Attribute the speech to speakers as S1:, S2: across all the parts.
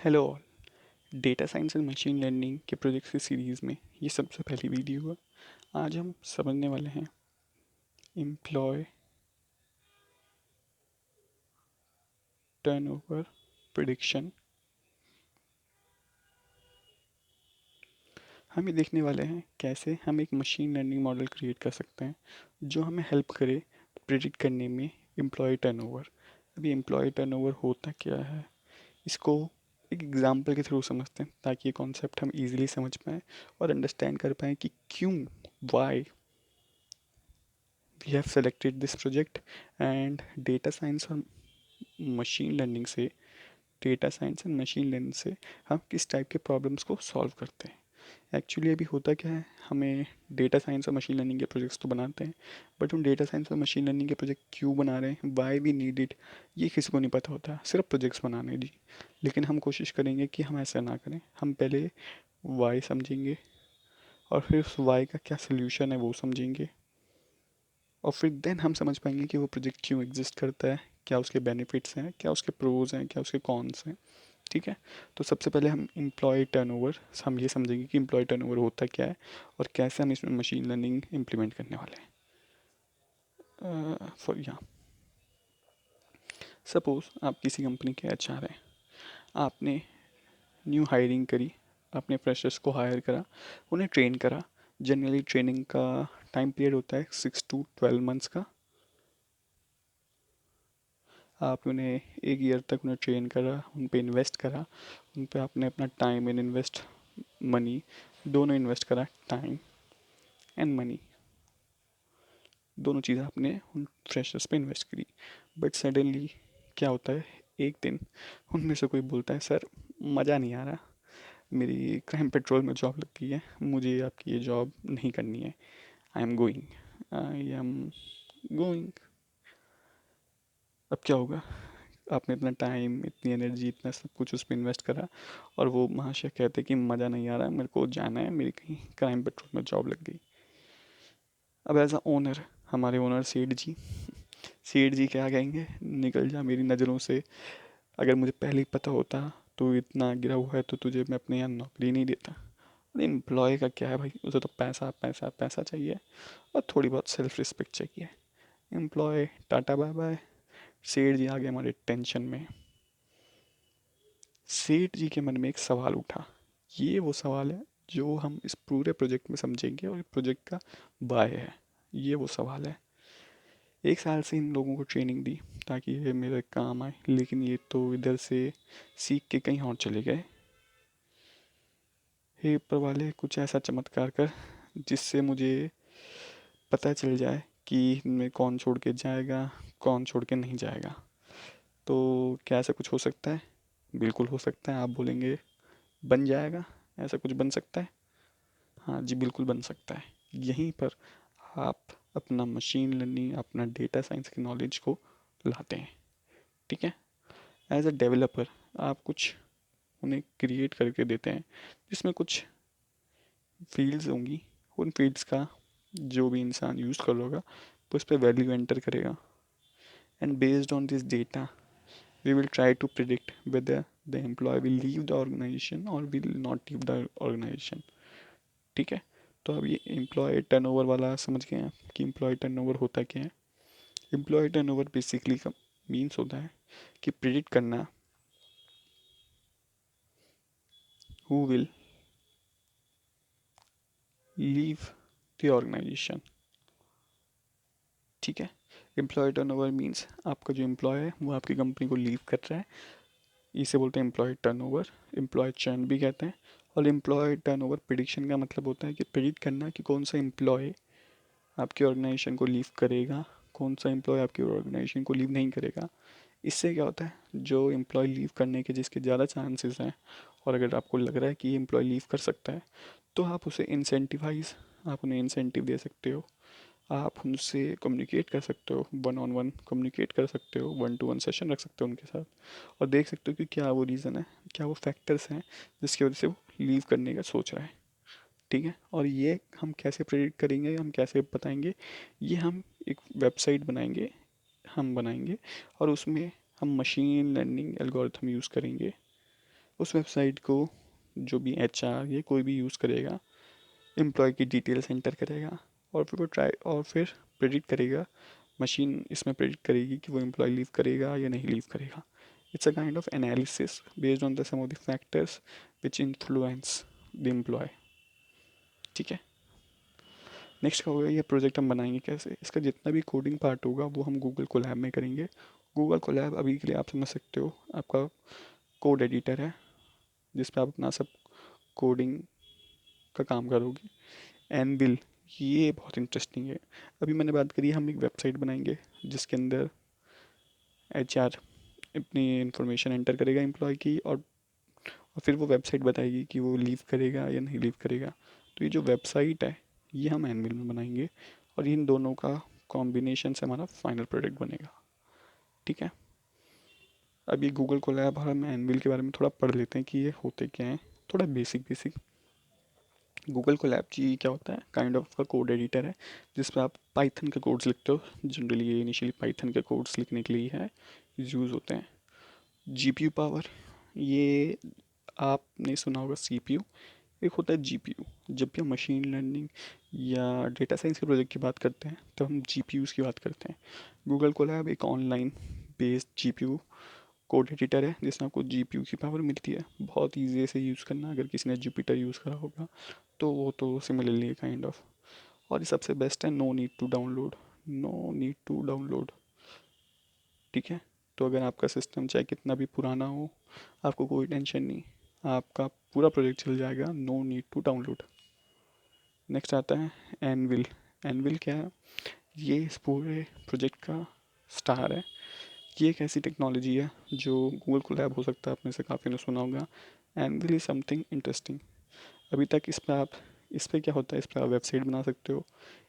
S1: Hello all. Data science and machine learning के projects की series में ये सबसे पहली वीडियो है। आज हम समझने वाले हैं एम्प्लॉय टर्नओवर प्रिडिक्शन। हम ये देखने वाले हैं कैसे हम एक मशीन लर्निंग मॉडल क्रिएट कर सकते हैं जो हमें हेल्प करे प्रिडिक्ट करने में एम्प्लॉय टर्नओवर। अभी एम्प्लॉय टर्नओवर होता क्या है, इसको एक एग्जांपल के थ्रू समझते हैं ताकि ये कॉन्सेप्ट हम इजीली समझ पाएँ और अंडरस्टैंड कर पाएँ कि क्यों, why we have selected this project। And data science और मशीन लर्निंग से data science and machine learning से हम किस टाइप के प्रॉब्लम्स को सॉल्व करते हैं। एक्चुअली अभी होता क्या है, हमें डेटा साइंस और मशीन लर्निंग के प्रोजेक्ट्स तो बनाते हैं, बट हम डेटा साइंस और मशीन लर्निंग के प्रोजेक्ट क्यों बना रहे हैं, वाई वी नीड इट, ये किसी को नहीं पता होता, सिर्फ प्रोजेक्ट्स बनाने जी। लेकिन हम कोशिश करेंगे कि हम ऐसा ना करें, हम पहले वाई समझेंगे और फिर उस वाई का क्या सोल्यूशन है वो समझेंगे, और फिर देन हम समझ पाएंगे कि वो प्रोजेक्ट क्यों एग्जिस्ट करता है, क्या उसके बेनिफिट्स हैं, क्या उसके प्रोज हैं, क्या उसके कॉन्स हैं। ठीक है। तो सबसे पहले हम एम्प्लॉय टर्नओवर, हम ये समझेंगे कि एम्प्लॉय टर्नओवर होता क्या है और कैसे हम इसमें मशीन लर्निंग इम्प्लीमेंट करने वाले हैं। फॉर या सपोज आप किसी कंपनी के एचआर हैं, आपने न्यू हायरिंग करी, आपने फ्रेशर्स को हायर करा, उन्हें ट्रेन करा। जनरली ट्रेनिंग का टाइम पीरियड होता है 6 to 12 मंथ्स का। आप उन्हें एक ईयर तक उन्हें ट्रेन करा, उन पे इन्वेस्ट करा, उन पे आपने अपना टाइम एंड इन्वेस्ट मनी, दोनों इन्वेस्ट करा, टाइम एंड मनी, दोनों चीज़ें आपने उन फ्रेशर्स पे इन्वेस्ट करी। बट सडनली क्या होता है, एक दिन उनमें से कोई बोलता है, सर मज़ा नहीं आ रहा, मेरी क्राइम पेट्रोल में जॉब लग गई है, मुझे आपकी ये जॉब नहीं करनी है, आई एम गोइंग। अब क्या होगा, आपने इतना टाइम, इतनी एनर्जी, इतना सब कुछ उस पर इन्वेस्ट करा और वो महाशय कहते कि मज़ा नहीं आ रहा है, मेरे को जाना है, मेरी कहीं क्राइम पेट्रोल में जॉब लग गई। अब एज अ ओनर, हमारे ओनर सेठ जी क्या कहेंगे, निकल जा मेरी नज़रों से, अगर मुझे पहले ही पता होता तो इतना गिरा हुआ है तो तुझे मैं अपने यहाँ नौकरी नहीं देता। एम्प्लॉय का क्या है भाई, उसे तो पैसा पैसा पैसा चाहिए और थोड़ी बहुत सेल्फ रिस्पेक्ट चाहिए। एम्प्लॉय टाटा बाय बाय, सेठ जी आ गए हमारे टेंशन में। सेठ जी के मन में एक सवाल उठा, ये वो सवाल है जो हम इस पूरे प्रोजेक्ट में समझेंगे और प्रोजेक्ट का बाय है। ये वो सवाल है, 1 साल से इन लोगों को ट्रेनिंग दी ताकि ये मेरे काम आए, लेकिन ये तो इधर से सीख के कहीं और चले गए। हे ऊपर वाले, कुछ ऐसा चमत्कार कर जिससे मुझे पता चल जाए कि इनमें कौन छोड़ के जाएगा, कौन छोड़ के नहीं जाएगा। तो क्या ऐसा कुछ हो सकता है? बिल्कुल हो सकता है। आप बोलेंगे बन जाएगा, ऐसा कुछ बन सकता है? हाँ जी, बिल्कुल बन सकता है। यहीं पर आप अपना मशीन लर्निंग, अपना डेटा साइंस की नॉलेज को लाते हैं। ठीक है। एज अ डेवलपर आप कुछ उन्हें क्रिएट करके देते हैं जिसमें कुछ फील्ड्स होंगी, उन फील्ड्स का जो भी इंसान यूज़ कर होगा वो उस पर वैल्यू एंटर करेगा, and based on this data we will try to predict whether the employee will leave the organization or will not leave the organization। ठीक है। तो अब ये एम्प्लॉय टर्नओवर वाला समझ गए हैं कि एम्प्लॉय टर्नओवर होता क्या है। एम्प्लॉय टर्नओवर बेसिकली का मीन्स होता है कि प्रिडिक्ट करना who will leave the organization. ठीक है। एम्प्लॉय टर्नओवर मीन्स आपका जो एम्प्लॉय है वो आपकी कंपनी को लीव कर रहा है, इसे बोलते हैं एम्प्लॉय टर्नओवर, एम्प्लॉय चर्न भी कहते हैं। और एम्प्लॉय टर्नओवर प्रिडिक्शन का मतलब होता है कि प्रिडिक्ट करना कि कौन सा एम्प्लॉय आपकी ऑर्गेनाइजेशन को लीव करेगा, कौन सा एम्प्लॉय आपकी ऑर्गेनाइजेशन को लीव नहीं करेगा। इससे क्या होता है, जो एम्प्लॉय लीव करने के जिसके ज़्यादा चांसेस हैं और अगर आपको लग रहा है कि ये एम्प्लॉय लीव कर सकता है तो आप उसे इंसेंटिवाइज, आप उन्हें इंसेंटिव दे सकते हो, आप उनसे कम्युनिकेट कर सकते हो, वन ऑन वन कम्युनिकेट कर सकते हो, 1-to-1 सेशन रख सकते हो उनके साथ और देख सकते हो कि क्या वो रीज़न है, क्या वो फैक्टर्स हैं जिसकी वजह से वो लीव करने का सोच रहा है। ठीक है। और ये हम कैसे प्रेडिक्ट करेंगे, हम कैसे बताएंगे, ये हम एक वेबसाइट बनाएंगे और उसमें हम मशीन लर्निंग एल्गोरिथम यूज़ करेंगे उस वेबसाइट को जो भी HR या कोई भी यूज़ करेगा, एम्प्लॉय की डिटेल्स एंटर करेगा और फिर वो ट्राई और फिर प्रेडिक्ट करेगा, मशीन इसमें प्रेडिक्ट करेगी कि वो एम्प्लॉय लीव करेगा या नहीं लीव करेगा. It's a kind of analysis based on the some of the factors which influence the employ. ठीक है. नेक्स्ट क्या होगा, ये प्रोजेक्ट हम बनाएंगे कैसे. इसका जितना भी कोडिंग पार्ट होगा वो हम गूगल कोलैब में करेंगे. गूगल कोलैब अभी के लिए आप समझ सकते हो आपका कोड एडिटर है जिस पे आप अपना सब कोडिंग का काम करोगे. एनविल, ये बहुत इंटरेस्टिंग है. अभी मैंने बात करी हम एक वेबसाइट बनाएंगे जिसके अंदर HR अपनी इंफॉर्मेशन एंटर करेगा एम्प्लॉय की, और फिर वो वेबसाइट बताएगी कि वो लीव करेगा या नहीं लीव करेगा. तो ये जो वेबसाइट है ये हम एनविल में बनाएंगे और इन दोनों का कॉम्बिनेशन से हमारा फाइनल प्रोडक्ट बनेगा. ठीक है. अब ये गूगल कोलैब और हम एनविल के बारे में थोड़ा पढ़ लेते हैं कि ये होते क्या हैं. थोड़ा बेसिक बेसिक. गूगल कोलैब जी क्या होता है, काइंड ऑफ का कोड एडिटर है जिसमें आप पाइथन के कोड्स लिखते हो. जनरली ये इनिशियली पाइथन के कोड्स लिखने के लिए है यूज़ होते हैं. GPU पावर, ये आपने सुना होगा CPU. एक होता है GPU. जब भी हम मशीन लर्निंग या डेटा साइंस के प्रोजेक्ट की बात करते हैं तो हम GPUs की बात करते हैं. गूगल कोलैब एक online based GPU code editor है जिसमें आपको GPU की पावर मिलती है. बहुत ईजी से यूज़ करना. अगर किसी ने जुपिटर यूज़ करा होगा तो वो तो सिमिलरली काइंड ऑफ. और ये सबसे बेस्ट है, no need to download. No need to download. ठीक है. तो अगर आपका सिस्टम चाहे कितना भी पुराना हो, आपको कोई टेंशन नहीं, आपका पूरा प्रोजेक्ट चल जाएगा. No need to download. Next आता है एनविल. एनविल क्या है, ये इस पूरे प्रोजेक्ट का स्टार है. ये एक ऐसी टेक्नोलॉजी है जो गूगल कोलैब हो सकता है आप में से काफ़ी ने सुना होगा. Anvil is something interesting. अभी तक इस पर क्या होता है, इस पर आप वेबसाइट बना सकते हो.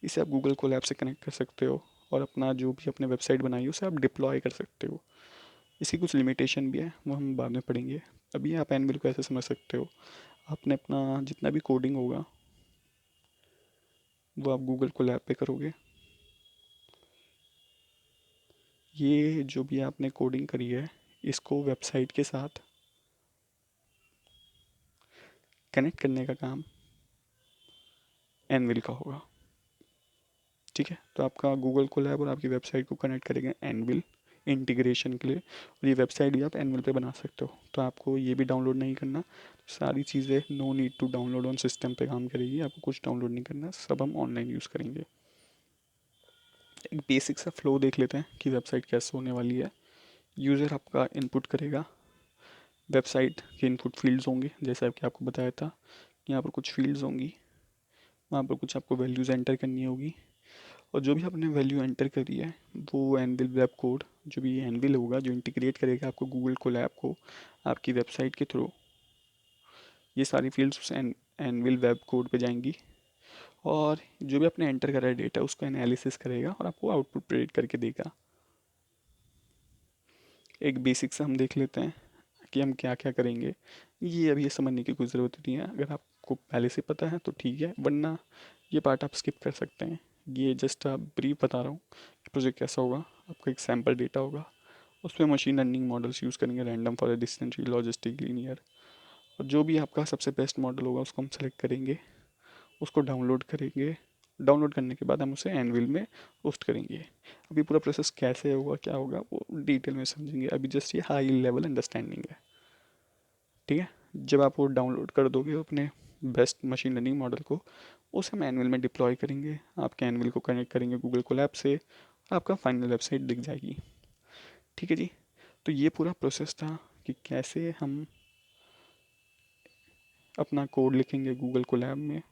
S1: इसे आप गूगल कोलैब से कनेक्ट कर सकते हो और अपना जो भी अपने वेबसाइट बनाई है उसे आप डिप्लॉय कर सकते हो. इसकी कुछ लिमिटेशन भी है, वो हम बाद में पढ़ेंगे. अभी आप एनविल को ऐसे समझ सकते हो, आपने अपना जितना भी कोडिंग होगा वो आप गूगल कोलैब पे करोगे. ये जो भी आपने कोडिंग करी है इसको वेबसाइट के साथ कनेक्ट करने का काम एनविल का होगा. ठीक है. तो आपका गूगल कोलैब और आपकी वेबसाइट को कनेक्ट करेंगे एनविल इंटीग्रेशन के लिए, और ये वेबसाइट भी आप एनविल पे बना सकते हो. तो आपको ये भी डाउनलोड नहीं करना. सारी चीज़ें no need to download on system पे काम करेगी. आपको कुछ डाउनलोड नहीं करना, सब हम ऑनलाइन यूज़ करेंगे. एक बेसिक सा फ्लो देख लेते हैं कि वेबसाइट कैसे होने वाली है. यूज़र आपका इनपुट करेगा. वेबसाइट के इनपुट फील्ड्स होंगे जैसे कि आपको बताया था. यहाँ पर कुछ फील्ड्स होंगी, वहाँ पर कुछ आपको वैल्यूज़ एंटर करनी होगी, और जो भी आपने वैल्यू एंटर करी है वो एनविल वेब कोड, जो भी एनविल होगा जो इंटीग्रेट करेगा आपको गूगल कोलैब को आपकी वेबसाइट के थ्रू, ये सारी फील्ड्स उस एनविल वेब कोड पे जाएंगी और जो भी आपने एंटर करा है डेटा उसको एनालिसिस करेगा और आपको आउटपुट प्रेडिक्ट करके देगा. एक बेसिक से हम देख लेते हैं कि हम क्या क्या करेंगे. ये अभी ये समझने की कोई ज़रूरत नहीं है. अगर आपको पहले से पता है तो ठीक है, वरना ये पार्ट आप स्किप कर सकते हैं. ये जस्ट ब्रीफ बता रहा हूँ कि प्रोजेक्ट कैसा होगा. आपका एक सैम्पल डेटा होगा, उसमें मशीन लर्निंग मॉडल्स यूज़ करेंगे, random forest decision tree, logistic, linear, और जो भी आपका सबसे बेस्ट मॉडल होगा उसको हम सेलेक्ट करेंगे, उसको डाउनलोड करेंगे. डाउनलोड करने के बाद हम उसे एनविल में पोस्ट करेंगे. अभी पूरा प्रोसेस कैसे होगा क्या होगा वो डिटेल में समझेंगे. अभी जस्ट ये हाई लेवल अंडरस्टैंडिंग है. ठीक है. जब आप वो डाउनलोड कर दोगे अपने बेस्ट मशीन लर्निंग मॉडल को, उसे हम एनविल में डिप्लॉय करेंगे. आपके एनविल को कनेक्ट करेंगे गूगल कोलैब से, आपका फाइनल वेबसाइट दिख जाएगी. ठीक है जी. तो ये पूरा प्रोसेस था कि कैसे हम अपना कोड लिखेंगे गूगल कोलैब में.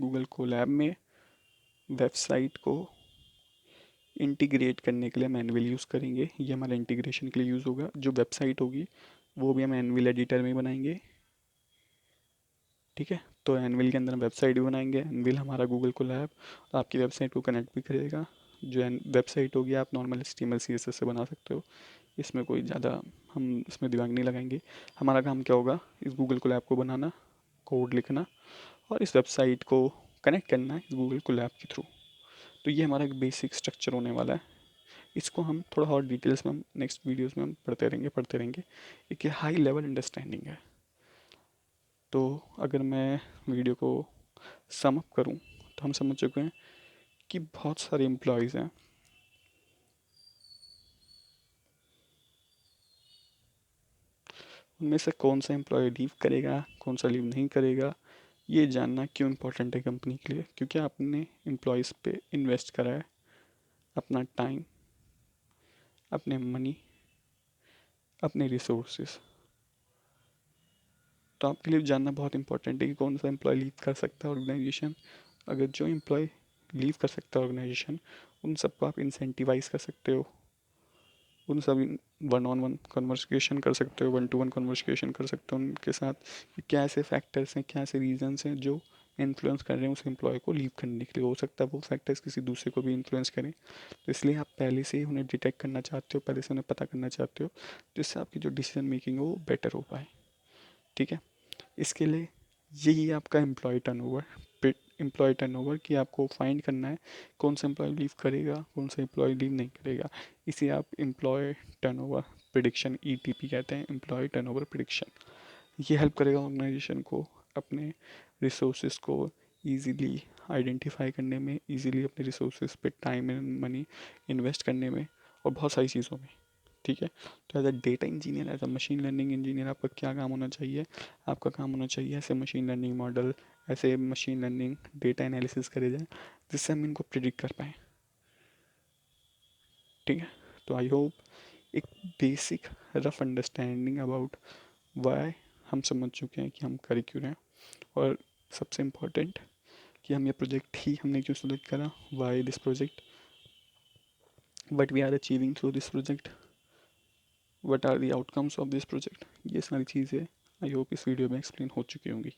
S1: गूगल कोलैब में वेबसाइट को इंटीग्रेट करने के लिए हम एनविल यूज़ करेंगे. ये हमारा इंटीग्रेशन के लिए यूज़ होगा. जो वेबसाइट होगी वो भी हम एनविल एडिटर में बनाएंगे. ठीक है. तो एनविल के अंदर हम वेबसाइट भी बनाएंगे. एनविल हमारा गूगल कोलैब आपकी वेबसाइट को कनेक्ट भी करेगा. जो वेबसाइट होगी आप नॉर्मल HTML CSS से बना सकते हो. इसमें कोई ज़्यादा हम इसमें दिमाग नहीं लगाएंगे. हमारा काम क्या होगा, इस गूगल कोलैब को बनाना, कोड लिखना और इस वेबसाइट को कनेक्ट करना है इस गूगल कोलैब के थ्रू. तो ये हमारा एक बेसिक स्ट्रक्चर होने वाला है. इसको हम थोड़ा और डिटेल्स में हम नेक्स्ट वीडियोस में हम पढ़ते रहेंगे। एक हाई लेवल अंडरस्टैंडिंग है। तो अगर मैं वीडियो को सम अप करूँ तो हम समझ चुके हैं कि बहुत सारे एम्प्लॉयज़ हैं, उनमें से कौन सा एम्प्लॉय लीव करेगा, कौन सा लीव नहीं करेगा, ये जानना क्यों इम्पोर्टेंट है कंपनी के लिए। क्योंकि आपने एम्प्लॉयज़ पे इन्वेस्ट करा है अपना टाइम, अपने मनी, अपने रिसोर्सेज। तो आपके लिए जानना बहुत इंपॉर्टेंट है कि कौन सा एम्प्लॉय लीव कर सकता है ऑर्गेनाइजेशन। अगर जो एम्प्लॉय लीव कर सकता है ऑर्गेनाइजेशन, उन सबको आप इंसेंटिवाइज कर सकते हो, उन सभी वन ऑन वन कन्वर्सेशन कर सकते हो, वन टू वन कन्वर्सेशन कर सकते हो उनके साथ कि क्या ऐसे फैक्टर्स हैं, क्या ऐसे रीजंस हैं जो इन्फ्लुएंस कर रहे हैं उस एम्प्लॉय को लीव करने के लिए। हो सकता है वो फैक्टर्स किसी दूसरे को भी इन्फ्लुएंस करें, तो इसलिए आप पहले से ही उन्हें डिटेक्ट करना चाहते हो, पहले से उन्हें पता करना चाहते हो, जिससे आपकी जो डिसीजन मेकिंग है वो बेटर हो पाए। ठीक है, इसके लिए यही आपका एम्प्लॉय टर्नओवर, एम्प्लॉय टर्नओवर कि आपको फाइंड करना है कौन सा एम्प्लॉय लीव करेगा, कौन सा एम्प्लॉय लीव नहीं करेगा। इसे आप एम्प्लॉय टर्नओवर प्रिडिक्शन, ईटीपी कहते हैं, एम्प्लॉय टर्नओवर प्रिडिक्शन। ये हेल्प करेगा ऑर्गेनाइजेशन को अपने रिसोर्सेज को ईजीली आइडेंटिफाई करने में, ईजीली अपने रिसोर्सेज पे टाइम एंड मनी इन्वेस्ट करने में, और बहुत सारी चीज़ों में। ठीक है, तो as a data engineer, as a machine learning engineer आपका क्या काम होना चाहिए? आपका काम होना चाहिए ऐसे मशीन लर्निंग मॉडल, ऐसे मशीन लर्निंग डेटा एनालिसिस करे जाए जिससे हम इनको प्रिडिक्ट कर पाएँ। ठीक है, तो आई होप एक basic rough understanding about why हम समझ चुके हैं कि हम कर क्यों रहे हैं, और सबसे इम्पोर्टेंट कि हम ये प्रोजेक्ट ही हमने क्यों सेलेक्ट करा, why this project, what we are achieving through this project, what are the outcomes of this project. ये सारी चीज़ें आई होप इस वीडियो में एक्सप्लेन हो चुकी होंगी।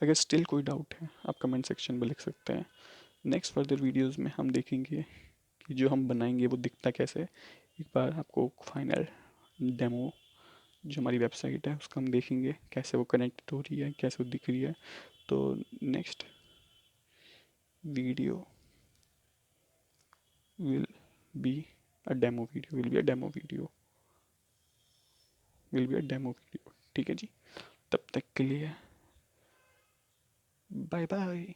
S1: अगर स्टिल कोई डाउट है आप कमेंट सेक्शन में लिख सकते हैं। नेक्स्ट फर्दर वीडियोज़ में हम देखेंगे कि जो हम बनाएंगे वो दिखता कैसे है। एक बार आपको फाइनल डेमो जो हमारी वेबसाइट है उसका हम देखेंगे कैसे वो कनेक्ट हो रही है, कैसे वो दिख रही है। तो next video will be a demo video, will be a demo video, will be a demo video. ठीक है जी, तब तक के लिए बाय बाय।